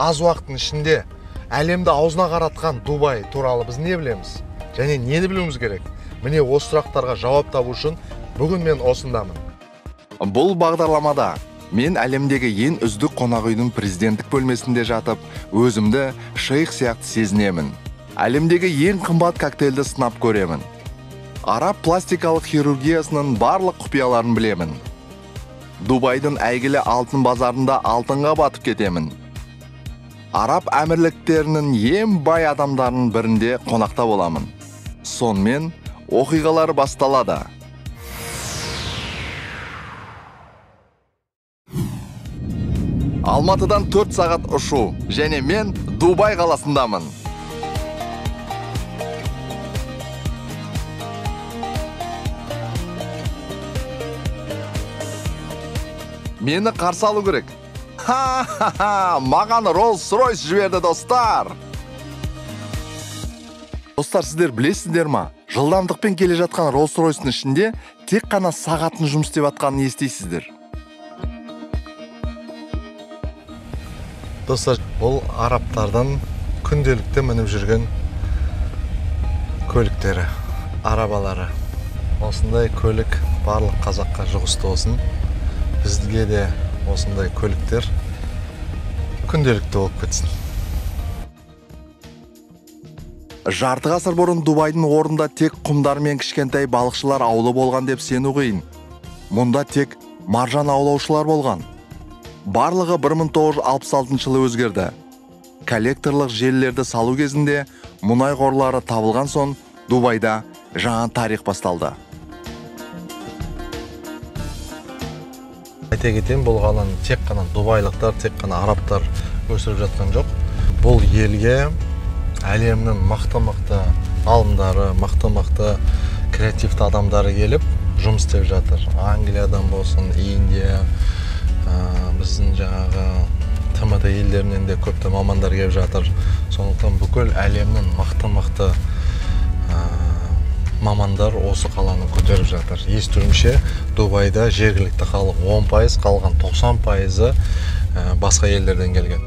аз уақыттың ішінде әлемді аузына қаратқан Дубай туралы біз не білеміз? Және нені білуіміз керек? Міне осы сұрақтарға жауап табу үшін бүгін мен осындамын. Бұл бағдарламада мен әлемдегі ең үздік қонақ үйдің президенттік бөлмесінде жатып, өзімді шейх сияқты сезінемін. Әлемдегі ең қымбат коктейлді сынап көремін. Араб пластикалық хирургиясының барлық құпияларын білемін. Дубайдың әйгілі алтын базарында алтынға батып кетемін. Араб әмірліктерінің ең бай адамдарының бірінде қонақта боламын. Сонымен оқиғалар басталады. Алматыдан 4 сағат ұшу, және мен Дубай қаласындамын. Мені қарсы алу керек. Маған Rolls-Royce жіберді, достар. Достар, сіздер білесіздер ма? Жылдамдықпен келе жатқан Rolls-Royce'ның ішінде тек қана сағатын жұмыс істеп жатқанын естисіздер. Достар, бұл арабтардан күнделікті мініп жүрген көліктері, арабалары. Осындай көлік барлық қазаққа жұғысты болсын. Бізге де осындай көліктер күнделікті болып кетсін. Жарты ғасыр бұрын Дубайдың орнында тек құмдар мен кішкентай балықшылар аулы болған деп сену қиын. Мұнда тек маржан аулаушылар болған. Барлығы 1966 жылы өзгерді. Коллекторлық желілерді салу кезінде мұнай қорлары табылған соң Дубайда жаңа тарих басталды. Айта кетейін, бұл қаланы тек қана дубайлықтар, тек қана арабтар өсіріп жатқан жоқ. Бұл елге әлемнің мықты ғалымдары, мықты креативті адамдары келіп жұмыс істеп жатыр. Англиядан болсын, Индия, біздің жаңағы ТМТ елдерінен де көпті мамандар келіп жатыр. Сондықтан бүкіл әлемнің мықты мамандар осы қаланы көтеріп жатыр. Естуімше, Дубайда жергілікті халық 10%, қалған 90% басқа елдерден келген.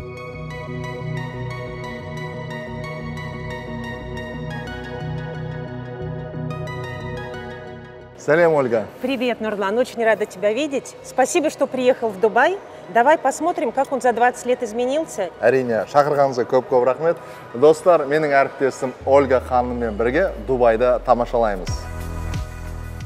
Салям, Ольга. Привет, Нурлан. Очень рада тебя видеть. Спасибо, что приехал в Дубай. Давай посмотрим, как он за 20 лет изменился. Әрине, шақырғаныңызға көп рахмет. Достар, менің әріптесім Ольга ханыммен бірге Дубайда тамашалаймыз.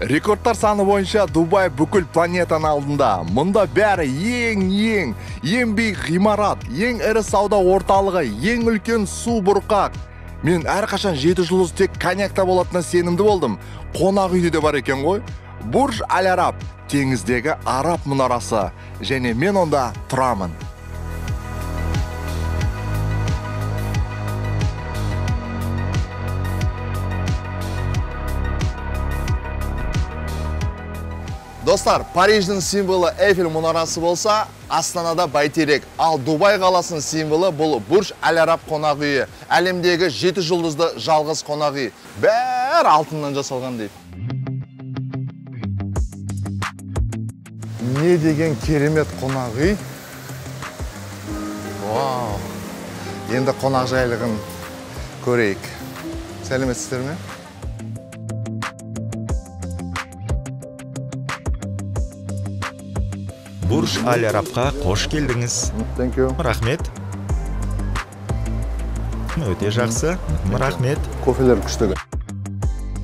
Рекордтар саны бойынша Дубай бүкіл планетаның алдында. Мұнда бәрі ең биік ғимарат, ең ірі сауда орталығы, ең үлкен су бұрқақ. Мен әрқашан 7 жұлдыз тек коньякта болатынына сенімді болдым. Қонақ үйде де бар екен ғой. Бурж Аль-Араб, теңіздегі Араб мұнарасы, және мен онда тұрамын. Достар, Париждің символы Эйфель мұнарасы болса, Астанада Бәйтерек, ал Дубай қаласының символы бұл Бурж Аль-Араб қонақ үйі. Әлемдегі 7 жұлдызды жалғыз қонақ үй. Бәрі алтыннан жасалған дейді. Не деген керемет қонақ үй. Вау. Енді қонақ жайлығын көрейік. Сәлеметсіздер ме? Бурж Аль-Арабқа қош келдіңіз. Рахмет. Өте жақсы. Рахмет. Кофелер күштігі.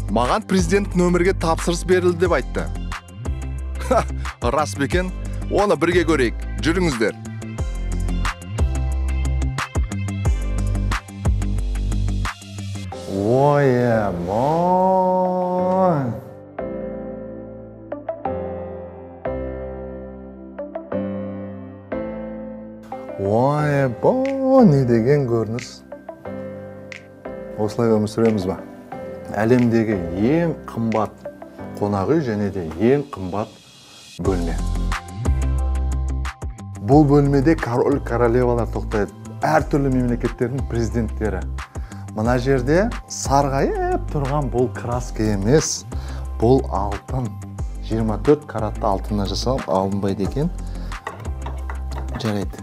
Маған президент нөмірге тапсырыс берілді деп айтты. Рас бекен, оны бірге көрейік. Жүріңіздер. Ой-ой. Ой-ой, не деген көрініс. Осылай өмір сүреміз ба? Әлемдегі ең қымбат қонақ үй және де ең қымбат бөлме. Бұл бөлмеде король королевалар тоқтайды. Әртүрлі мемлекеттердің президенттері. Мына жерде сарғайып тұрған бұл краска емес, бұл алтын. 24 каратты алтыннан жасалып, алынбайды екен. Жарайды.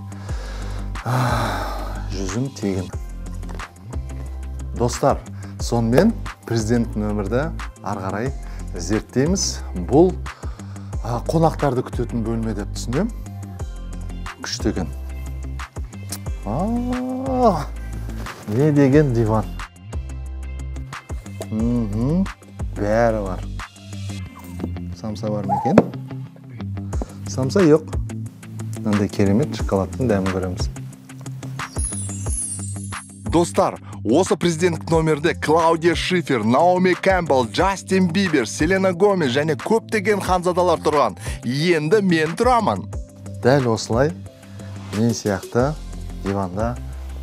жүзім тегін. Достар, сонымен президенттің өмірді ары қарай зерттейміз. Бұл қонақтарды күтетін бөлме деп түсінем. Күштеген. Не деген диван. Бәрі бар. Самса бар ма екен? Самса жоқ. Мынандай керемет шоколадтың дәмін көреміз. Достар, осы президенттік номерде Клаудия Шифер, Наоми Кэмпбелл, Джастин Бибер, Селена Гомес және көптеген ханзадалар тұрған. Енді мен тұрамын. Дәл осылай мен сияқты диванда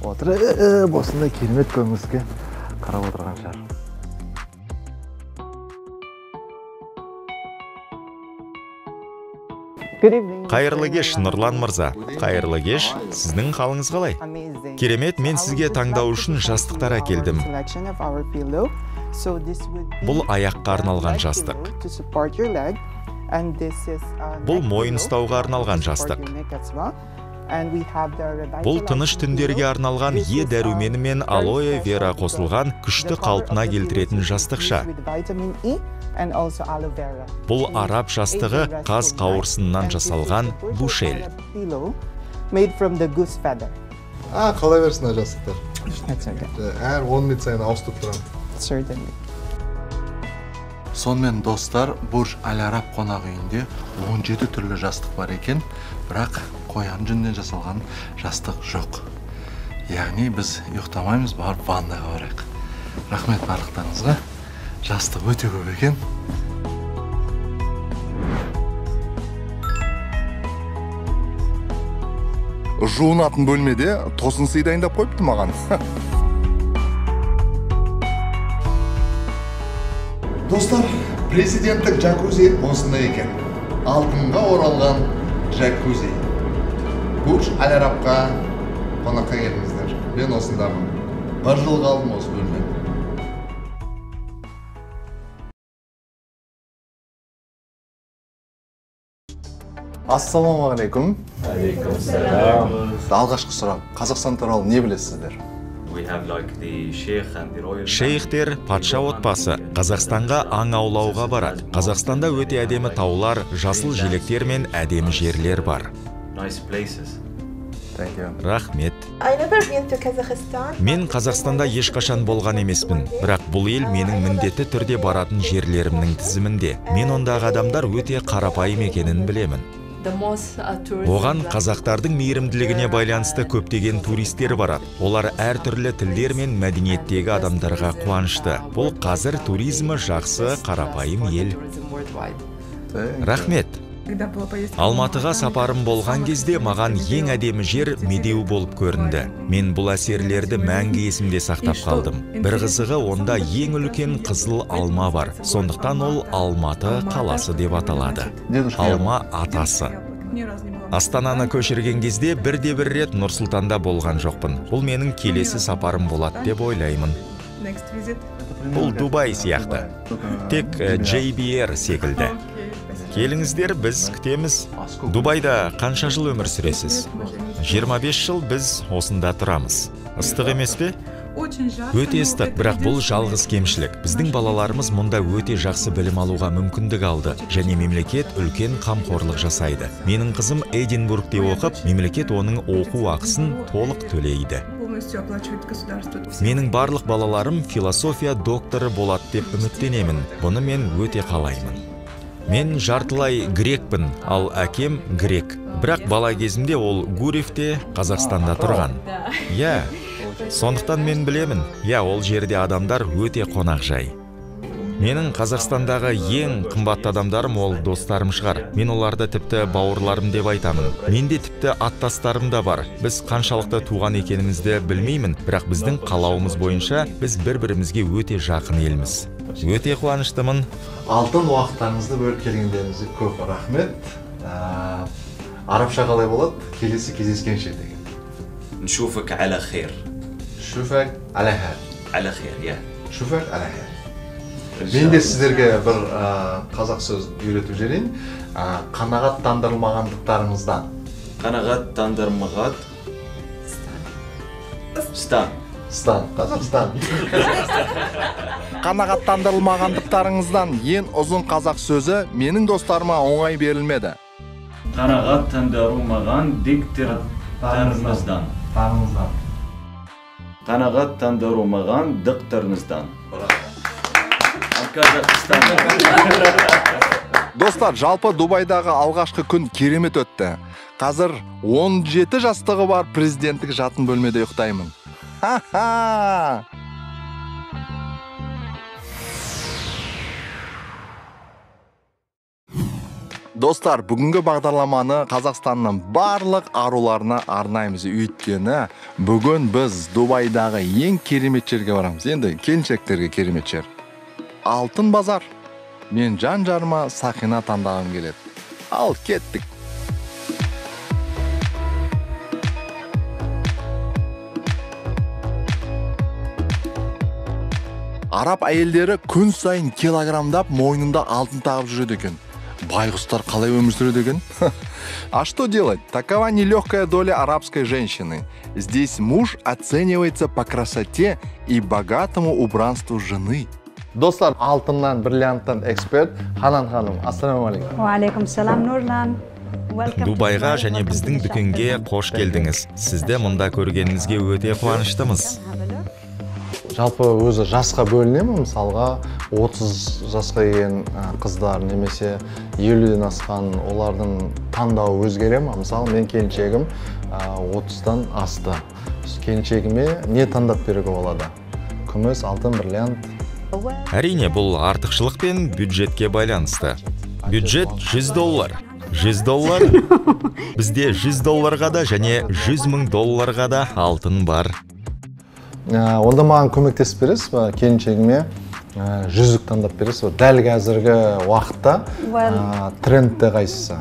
отырып, осындай керемет көңілсізге қарап отырған шығар. Қайырлы кеш, Нұрлан мырза. Қайырлы кеш, сіздің қалыңыз қалай? Керемет, мен сізге таңдау үшін жастықтар әкелдім. Бұл аяққа арналған жастық. Бұл мойын ұстауға арналған жастық. Бұл тыныш түндерге арналған Е дәрумені мен алоэ вера қосылған күшті қалпына келтіретін жастықша. Бұл араб жастығы қаз қауырсыннан жасалған бушель. Қалай берсін жастықтар? Әр 10 минут сайын ауыстырып тұрам. Сонымен достар, Бурж Аль Араб қонақ үйінде 17 түрлі жастық бар екен, бірақ қоян жүннен жасалған жастық жоқ. Яғни біз ұйықтамаймыз, барып ваннаға барайық. Рахмет барлықтарыңызға. Жастық өте көп екен. Жуынатын бөлмеде тосын сый дайындап қойыпты маған. Достар, президенттік джакузи осындай екен. Алтынға оралған джакузи. Бурж Аль Арабқа қонаққа келдіңіздер. Мен осындамын. 1 жыл қалдым осы бөлме. Ассалаумағалейкум. Алғашқы сұрақ, Қазақстан туралы не білесіздер? Шейхтер патша отбасы Қазақстанға аң аулауға барады. Қазақстанда өте әдемі таулар, жасыл желектер мен әдемі жерлер бар. Рахмет. Мен Қазақстанда ешқашан болған емеспін, бірақ бұл ел менің міндетті түрде баратын жерлерімнің тізімінде. Мен ондағы адамдар өте қарапайым екенін білемін. Оған қазақтардың мейірімділігіне байланысты көптеген туристер барады. Олар әртүрлі тілдер мен мәдениеттегі адамдарға қуанышты. Бұл қазір туризмі жақсы, қарапайым ел. Рахмет. Алматыға сапарым болған кезде маған ең әдемі жер Медеу болып көрінді. Мен бұл әсерлерді мәңгі есімде сақтап қалдым. Бір қызығы, онда ең үлкен қызыл алма бар. Сондықтан ол Алматы қаласы деп аталады. Алма атасы. Астананы көшірген кезде бірде-бір рет Нұр-Сұлтанда болған жоқпын. Бұл менің келесі сапарым болады деп ойлаймын. Бұл Дубай сияқты. Тек JBR секілді. Келіңіздер, біз күтеміз. Дубайда қанша жыл өмір сүресіз? 25 жыл біз осында тұрамыз. Ыстық емес пе? Өте ыстық, бірақ бұл жалғыз кемшілік. Біздің балаларымыз мұнда өте жақсы білім алуға мүмкіндік алды, және мемлекет үлкен қамқорлық жасайды. Менің қызым Эдинбургте оқып, мемлекет оның оқу ақысын толық төлейді. Менің барлық балаларым философия докторы болады деп үміттенемін. Бұны мен өте қалаймын. Мен жартылай грекпін, ал әкем грек. Бірақ бала кезімде ол Гурьевте, Қазақстанда тұрған. Я, сондықтан мен білемін, ол жерде адамдар өте қонақжай. Менің Қазақстандағы ең қымбатты адамдарым ол достарым шығар. Мен оларды тіпті бауырларым деп айтамын. Менде тіпті аттастарым да бар. Біз қаншалықты туған екенімізді білмеймін, бірақ біздің қалауымыз бойынша біз бір-бірімізге өте жақын елміз. Өте қуаныштымын. Алтын уақыттарыңызды бөліп келгендеріңізге көп рахмет. Арабша қалай болады? Келесі кездескенше деген. نشوفك على خير. Шуфак على خير. على خير, يا. Шуфак على خير. Мен де сіздерге бір қазақ сөз үйретіп жіберейін. Қанағаттандырылмағандықтарыңыздан. Қанағаттандырмаған. Стан. Стан, Қазақстан. Қанағаттандырылмағандықтарыңыздан ең ұзын қазақ сөзі менің достарыма оңай берілмеді. Қанағаттандырылмаған дикторларымыздан. Қанағаттандырылмаған дикторларымыздан. Достар, жалпы Дубайдағы алғашқы күн керемет өтті. Қазір 17 жастығы бар президенттік жатын бөлмеде ұйықтаймын. Ха-ха! Достар, бүгінгі бағдарламаны Қазақстанның барлық аруларына арнаймыз. Өйткені бүгін біз Дубайдағы ең керемет жерге барамыз. Енді келіншектерге керемет жер. Алтын базар. Мен жан-жарыма Сақина таңдағым келеді. Ал кеттік. Араб әйелдері күн сайын килограммдап мойнында алтын тағып жүреді екен. Байғұстар қалай өмір сүреді екен? А что делать? Такова нелегкая доля арабской женщины. Здесь муж оценивается по красоте и богатому убранству жены. Достар, алтыннан, бриллианттан эксперт Ханан ханым. Ассаламу-алейкум. Уалейкум салам, Нурлан. Дубайға және біздің дүкенге қош келдіңіз. Сізді мұнда көргеніңізге өте қуаныштымыз. Жалпы өзі жасқа бөліне ме? Мысалға 30 жасқа келген қыздар немесе 50-ден асқан олардың таңдауы өзгере ме? Мысалы мен келіншегім 30-дан асты. Келіншегіме не таңдап беруге болады? Күміс, алтын, бриллиант. Әрине, бұл артықшылық пен бюджетке байланысты. Бюджет $100. $100. Бізде $100 да және $100,000 да алтын бар. Онда маған көмектесіп бересіз ба? Келіншегіме жүзік таңдап бересіз ба? Дәл қазіргі уақытта трендте қайсысы?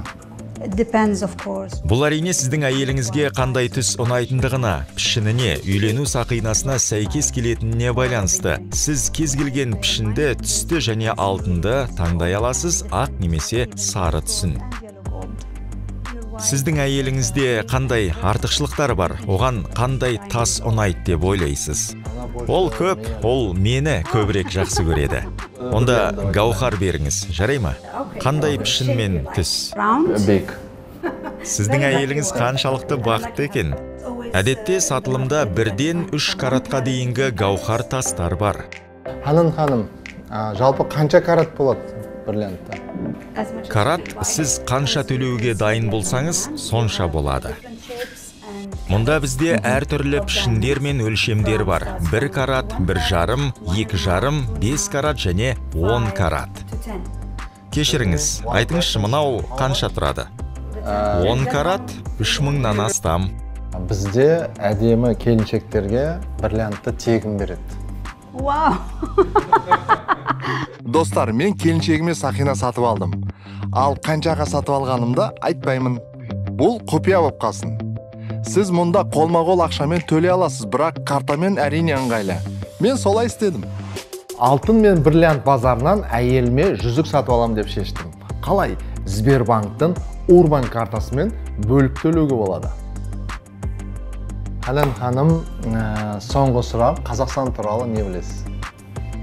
Depends, of course. Бұл әрине сіздің әйеліңізге қандай түс ұнайтындығына, пішініне, үйлену сақинасына сәйкес келетініне байланысты. Сіз кез келген пішінді, түсті және алтынды таңдай аласыз, ақ немесе сары түсін. Сіздің әйеліңізде қандай артықшылықтар бар, оған қандай тас ұнайды деп ойлайсыз? Ол көп, ол мені көбірек жақсы көреді. Онда гаухар беріңіз, жарай ма? Қандай пішін мен түс? Бек. Сіздің әйеліңіз қаншалықты бақытты екен? Әдетте сатылымда 1-ден 3 каратқа дейінгі гаухар тастар бар. Ханан ханым, жалпы қанша карат болады бриллиантта? Карат сіз қанша төлеуге дайын болсаңыз, сонша болады. Мұнда бізде әртүрлі пішіндер мен өлшемдер бар. 1 карат, 1,5, 2,5, 5 карат және 10 карат. Кешіріңіз, айтыңызшы, мынау қанша тұрады? 10 карат 3,000-нан астам. Бізде әдемі келіншектерге бриллиантты тегін береді. Вау! Достар, мен келіншегіме Сақина сатып алдым. Ал қаншаға сатып алғанымда айтпаймын. Бұл құпия болып қалсын. Сіз мұнда қолма-қол ақшамен төлей аласыз, бірақ картамен әрине ыңғайлы. Мен солай істедім. Алтын мен бриллиант базарынан әйеліме жүзік сатып аламын деп шештім. Қалай? Сбербанктың Урбан картасымен бөліп төлеуге болады. Ханан ханым, соңғы сұрақ, Қазақстан туралы не білесіз?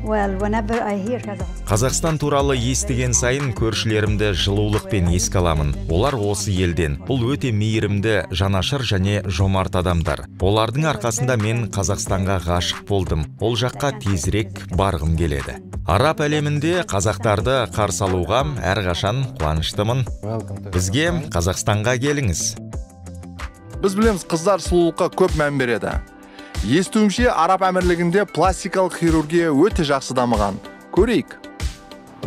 Well, whenever I hear Kazakhstan. Қазақстан туралы естіген сайын көршілерімді жылулықпен еске аламын. Олар осы елден. Бұл өте мейірімді, жанашыр және жомарт адамдар. Олардың арқасында мен Қазақстанға ғашық болдым. Ол жаққа тезірек барғым келеді. Араб әлемінде қазақтарды қарсы алуға әрқашан қуаныштымын. Бізге Қазақстанға келіңіз. Біз білеміз, қыздар сұлулыққа көп мән береді. Естуімше, Араб әмірлігінде пластикалық хирургия өте жақсы дамыған. Көрейік.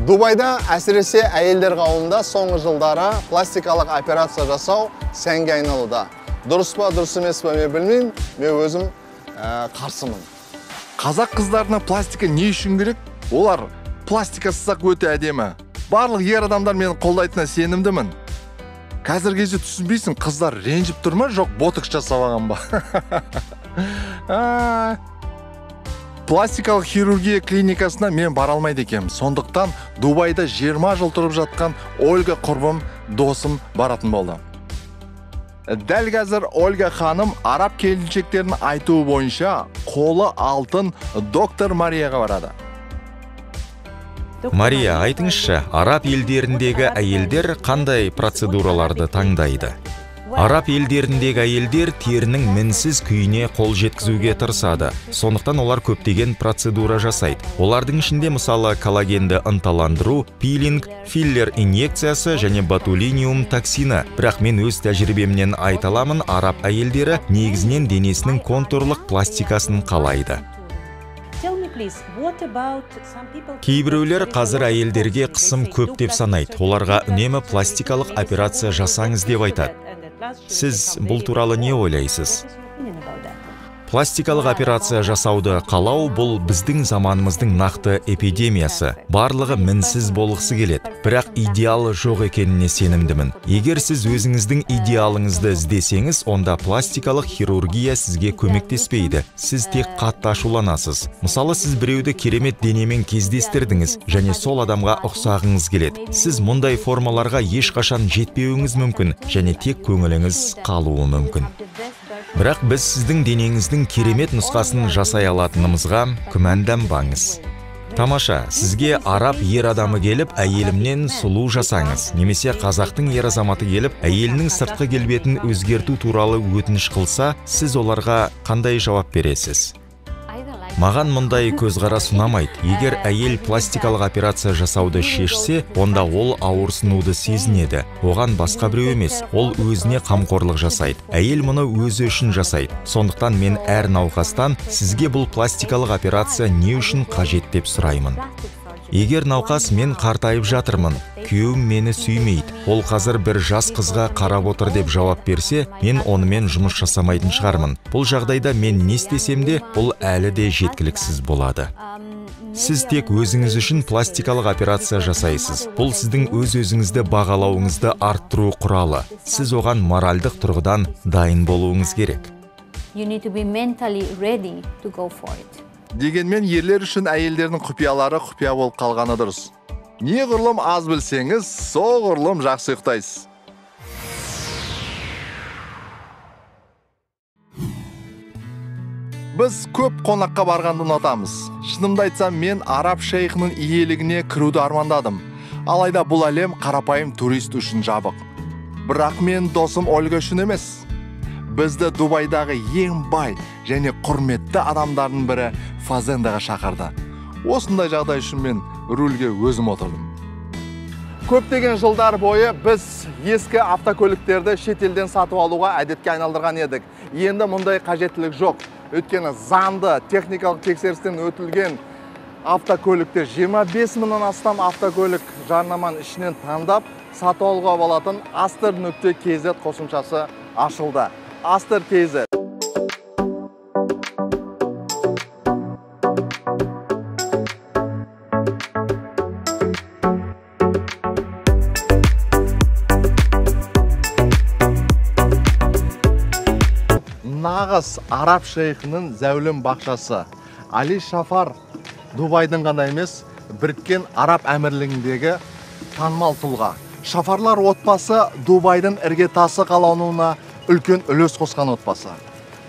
Дубайда әсіресе әйелдер қауымында соңғы жылдары пластикалық операция жасау сәнге айналуда. Дұрыс па, дұрыс емес па, мен білмеймін, мен өзім қарсымын. Қазақ қыздарына пластика не үшін керек? Олар пластика сызақ өте әдемі. Барлық ер адамдар мені қолдайтынына сенімдімін. Қазір кезде түсінбейсің, қыздар ренжіп тұр ма, жоқ ботокс жасалған ба? Пластикалық хирургия клиникасына мен бара алмайды екенмін. Сондықтан Дубайда 20 жыл тұрып жатқан Ольга құрбым, досым баратын болды. Дәл қазір Ольга ханым араб келіншектерінің айтуы бойынша қолы алтын доктор Марияға барады. Мария, айтыңызшы, араб елдеріндегі әйелдер қандай процедураларды таңдайды? Араб елдеріндегі әйелдер терінің мінсіз күйіне қол жеткізуге тырысады. Сондықтан олар көптеген процедура жасайды. Олардың ішінде мысалы коллагенді ынталандыру, пилинг, филлер инъекциясы және ботулиниум токсины. Бірақ мен өз тәжірибемнен айта аламын, араб әйелдері негізінен денесінің контурлық пластикасын қалайды. Кейбіреулер қазір әйелдерге қысым көп деп санайды. Оларға үнемі пластикалық операция жасаңыз деп айтады. Сіз бұл туралы не ойлайсыз? Пластикалық операция жасауды қалау бұл біздің заманымыздың нақты эпидемиясы. Барлығы мінсіз болғысы келеді. Бірақ идеалы жоқ екеніне сенімдімін. Егер сіз өзіңіздің идеалыңызды іздесеңіз, онда пластикалық хирургия сізге көмектеспейді. Сіз тек қатты ашуланасыз. Мысалы, сіз біреуді керемет денемен кездестірдіңіз және сол адамға ұқсағыңыз келеді. Сіз мұндай формаларға ешқашан жетпеуіңіз мүмкін және тек көңіліңіз қалуы мүмкін. Бірақ біз сіздің денеңіздің керемет нұсқасын жасай алатынымызға күмәнданбаңыз. Тамаша, сізге араб ер адамы келіп, әйелімнен сұлу жасаңыз, немесе қазақтың ер азаматы келіп, әйелінің сыртқы келбетін өзгерту туралы өтініш қылса, сіз оларға қандай жауап бересіз? Маған мұндай көзқарас ұнамайды. Егер әйел пластикалық операция жасауды шешсе, онда ол ауырсынуды сезінеді. Оған басқа біреу емес, ол өзіне қамқорлық жасайды. Әйел мұны өзі үшін жасайды. Сондықтан мен әр науқастан сізге бұл пластикалық операция не үшін қажет деп сұраймын. Егер науқас мен қартайып жатырмын, күйеуім мені сүймейді, ол қазір бір жас қызға қарап отыр деп жауап берсе, мен онымен жұмыс жасамайтын шығармын. Бұл жағдайда мен не істесем де, бұл әлі де жеткіліксіз болады. Сіз тек өзіңіз үшін пластикалық операция жасайсыз. Бұл сіздің өз-өзіңізді бағалауыңызды арттыру құралы. Сіз оған моральдық тұрғыдан дайын болуыңыз керек. Дегенмен ерлер үшін әйелдердің құпиялары құпия болып қалғаны дұрыс. Не ғұрлым аз білсеңіз, сол ғұрлым жақсы ұйықтайсыз. Біз көп қонаққа барғанды ұнатамыз. Шынымды айтсам, мен араб шейхінің иелігіне кіруді армандадым. Алайда бұл әлем қарапайым турист үшін жабық. Бірақ мен досым Ольга үшін емес. Бізді Дубайдағы ең бай және құрметті адамдардың бірі Фазендаға шақырды. Осындай жағдай үшін мен рульге өзім отырдым. Көптеген жылдар бойы біз ескі автокөліктерді шетелден сатып алуға әдетке айналдырған едік. Енді мұндай қажеттілік жоқ. Өйткені заңды техникалық тексерістен өтілген автокөлікте 25 мыңнан астам автокөлік жарнаманың ішінен таңдап сатып алуға болатын Aster.kz қосымшасы ашылды. Aster.kz. Нағыз араб шейхінің зәулім бақшасы. Али Шафар Дубайдың ғана емес, Біріккен Араб Әмірлігіндегі танымал тұлға. Шафарлар отбасы Дубайдың іргетасы қалануына үлкен үлес қосқан отбасы.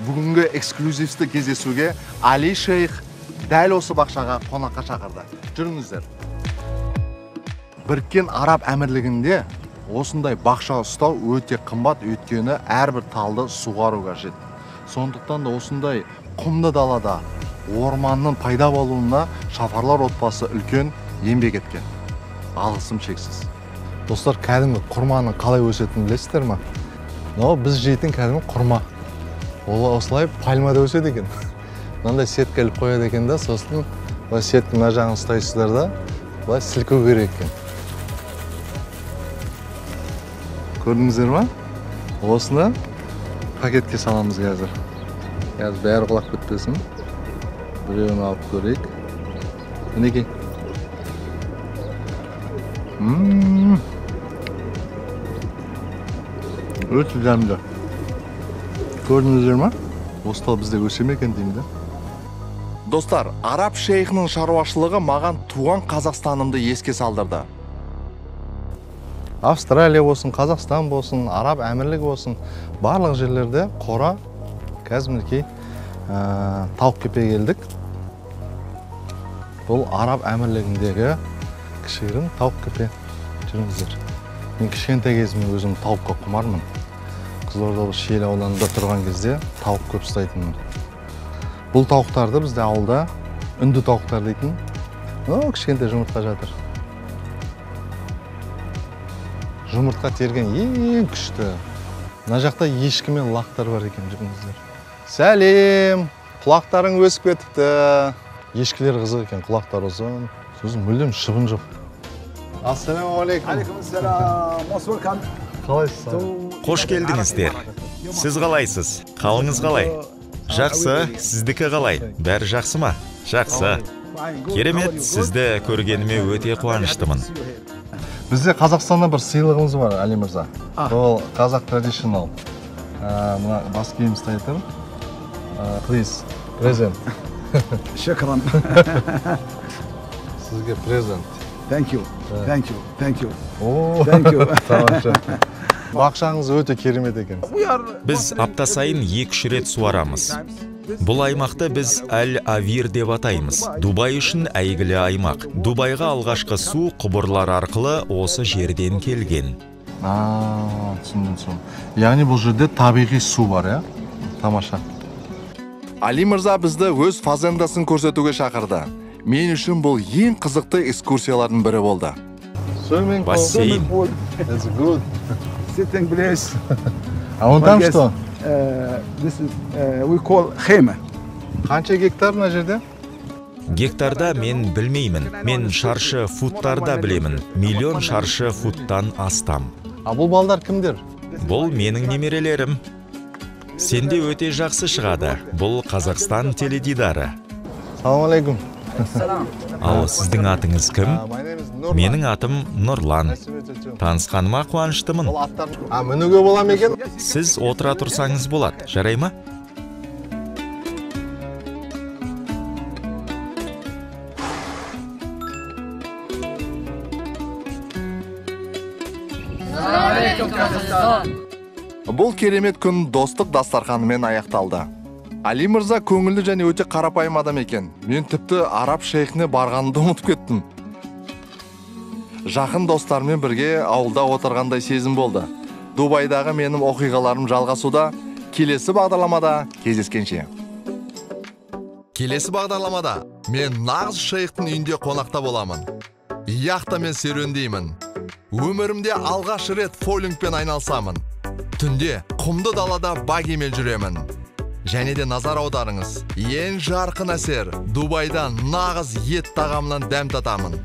Бүгінгі эксклюзивті кездесуге Али шейх дәл осы бақшаға қонаққа шақырды. Жүріңіздер. Біріккен Араб Әмірлігінде осындай бақша ұстау өте қымбат, өйткені әрбір талды суғару қажет. Сондықтан да осындай құмды далада орманның пайда болуына шафарлар отбасы үлкен еңбек еткен. Алғысым шексіз. Достар, кәдімгі құрманың қалай өсетінін білесіздер ме? Біз жейтін кәдімгі құрма. Ол осылай пальмада өседі екен. Мынандай сетка іліп қояды екен да, сосын сеткінің мына жағын ұстайсыздар да, былай сілку керек екен. Көрдіңіздер ме? Осыны пакетке саламыз қазір. Қазір бәрі құлап кетпесін. Біреуін алып көрейік. Мінекей. Өте дәмді. Көрдіңіздер ме? Осылай бізде өсе ме екен деймін де. Достар, араб шейхінің шаруашылығы маған туған Қазақстанымды еске салдырды. Австралия болсын, Қазақстан болсын, Араб әмірлігі болсын, барлық жерлерде қора кәзімдікей тауық кепе келдік. Бұл Араб әмірлігіндегі кішігірім тауық кепе. Жүріңіздер. Мен кішкентай кезімде өзім тауыққа құмармын. Қызылорда Шиелі ауданында тұрған кезде тауық көп ұстайтынмын. Бұл тауықтарды бізде ауылда үнді тауықтар дейтін. Кішкентай жұмыртқа жатыр. Жұмыртқа терген ең күшті. Мына жақта ешкі мен лақтар бар екен, жүріңіздер. Сәлем! Құлақтарың өсіп кетіпті. Ешкілер қызық екен, құлақтар ұзын. Сосын мүлдем шыбын жоқ. Ассалаумағалейкум. Алейкумассалам. Most welcome. Қалайсыз? Қош келдіңіздер. Сіз қалайсыз? Қалыңыз қалай? Жақсы, сіздікі қалай? Бәрі жақсы ма? Жақсы. Керемет, сізді көргеніме өте қуаныштымын. Бізде Қазақстанда бір сыйлығымыз бар, Али мырза. Ол Қазақ traditional. Мына бас киім ұстайтын. Please, present. Шакран. Сізге present. Thank you. Thank you. Thank you. Thank you. Тамаша. Бақшаңыз өте керемет екен. Біз апта сайын 2-3 рет суарамыз. Бұл аймақты біз Аль-Авир деп атаймыз. Дубай үшін әйгілі аймақ. Дубайға алғашқы су құбырлар арқылы осы жерден келген. Түсіндім. Яғни бұл жерде табиғи су бар, иә? Тамаша. Али мырза бізді өз фазендасын көрсетуге шақырды. Мен үшін бұл ең қызықты экскурсиялардың бірі болды. Бассейн. It's good. Sitting place. А вон там что? This is we call хейма. Қанша гектар мына жерде? Гектарда мен білмеймін. Мен шаршы футтарда білемін. 1.000.000 шаршы футтан астам. А бұл балдар кімдер? Бұл менің немерелерім. Сенде өте жақсы шығады. Бұл Қазақстан теледидары. Салам алейкум. Ал сіздің атыңыз кім? Менің атым Нұрлан. Танысқаныма қуаныштымын. Мінуге бола ма екен? Сіз отыра тұрсаңыз болады, жарай ма? Бұл керемет күн достық дастарханымен аяқталды. Али мырза көңілді және өте қарапайым адам екен. Мен тіпті араб шейхіне барғанымды ұмытып кеттім. Жақын достармен бірге ауылда отырғандай сезім болды. Дубайдағы менің оқиғаларым жалғасуда. Келесі бағдарламада кездескенше. Келесі бағдарламада мен нағыз шейхтің үйінде қонақта боламын. Яхта мен серуендеймін. Өмірімде алғаш рет фолингпен айналсамын. Түнде құмды далада багимен жүремін. Және де назар аударыңыз. Ең жарқын әсер Дубайда нағыз ет тағамынан дәм татамын.